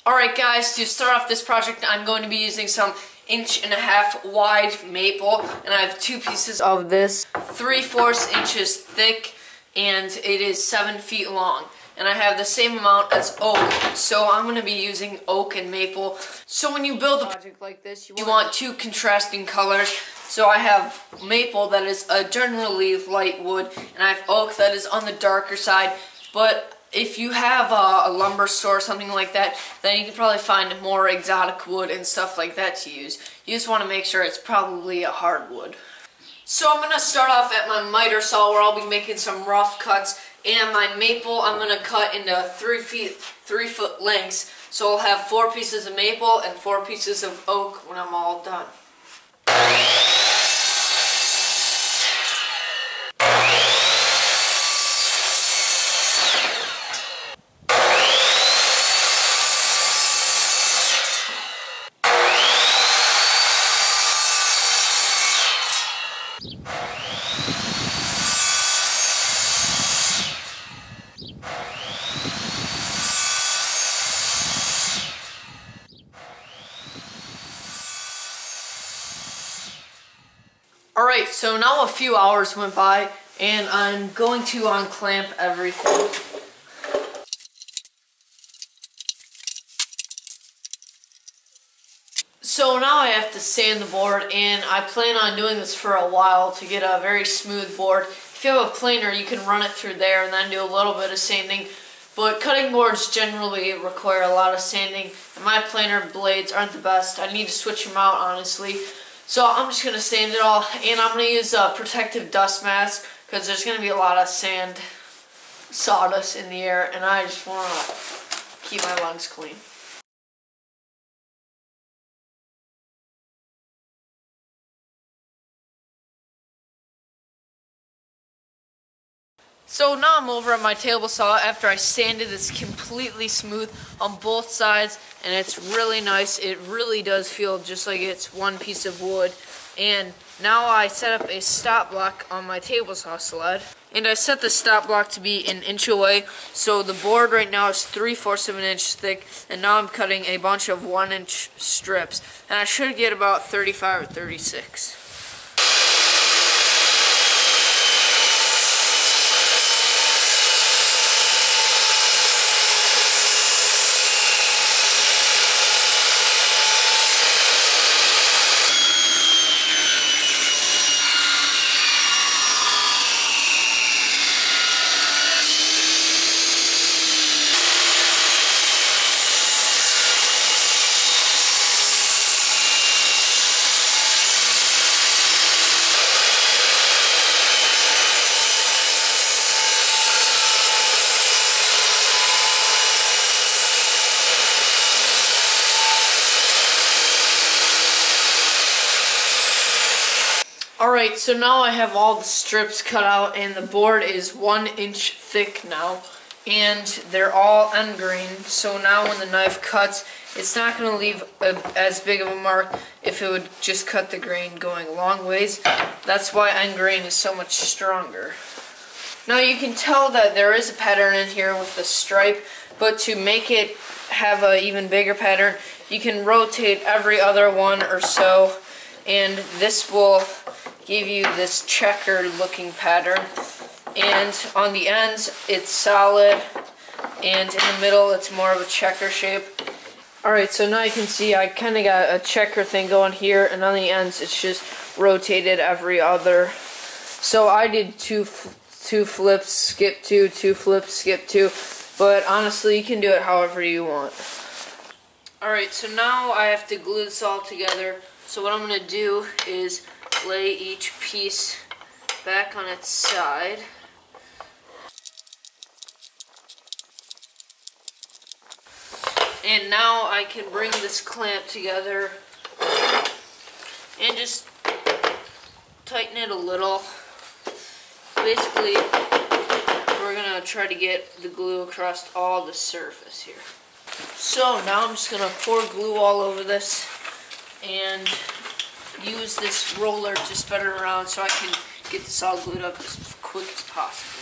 Alright guys, to start off this project, I'm going to be using some 1.5 inch wide maple, and I have two pieces of this 3/4 inches thick, and it is 7 feet long. And I have the same amount as oak, so I'm going to be using oak and maple. So when you build a project like this, you want two contrasting colors. So I have maple that is a generally light wood, and I have oak that is on the darker side. But if you have a lumber store or something like that, then you can probably find more exotic wood and stuff like that to use. You just want to make sure it's probably a hardwood. So I'm going to start off at my miter saw, where I'll be making some rough cuts. And my maple I'm going to cut into 3 foot lengths. So I'll have 4 pieces of maple and 4 pieces of oak when I'm all done. Alright, so now a few hours went by, and I'm going to unclamp everything. So now I have to sand the board, and I plan on doing this for a while to get a very smooth board. If you have a planer, you can run it through there and then do a little bit of sanding. But cutting boards generally require a lot of sanding, and my planer blades aren't the best. I need to switch them out, honestly. So I'm just going to sand it all, and I'm going to use a protective dust mask because there's going to be a lot of sawdust in the air, and I just want to keep my lungs clean. So now I'm over at my table saw after I sanded this completely smooth on both sides, and it's really nice. It really does feel just like it's one piece of wood. And now I set up a stop block on my table saw sled, and I set the stop block to be 1 inch away. So the board right now is 3/4 of an inch thick, and now I'm cutting a bunch of 1 inch strips, and I should get about 35 or 36. Alright, so now I have all the strips cut out, and the board is 1 inch thick now, and they're all end grain. So now when the knife cuts, it's not going to leave as big of a mark if it would just cut the grain going a long ways. That's why end grain is so much stronger. Now you can tell that there is a pattern in here with the stripe, but to make it have an even bigger pattern, you can rotate every other one or so, and this will give you this checkered looking pattern. And on the ends it's solid, and in the middle it's more of a checker shape. Alright, so now you can see I kind of got a checker thing going here, and on the ends it's just rotated every other. So I did two flips, skip 2, 2 flips, skip 2, but honestly you can do it however you want. Alright, so now I have to glue this all together. So what I'm going to do is lay each piece back on its side. And now I can bring this clamp together and just tighten it a little. Basically, we're going to try to get the glue across all the surface here. So now I'm just going to pour glue all over this and use this roller to spread it around so I can get this all glued up as quick as possible.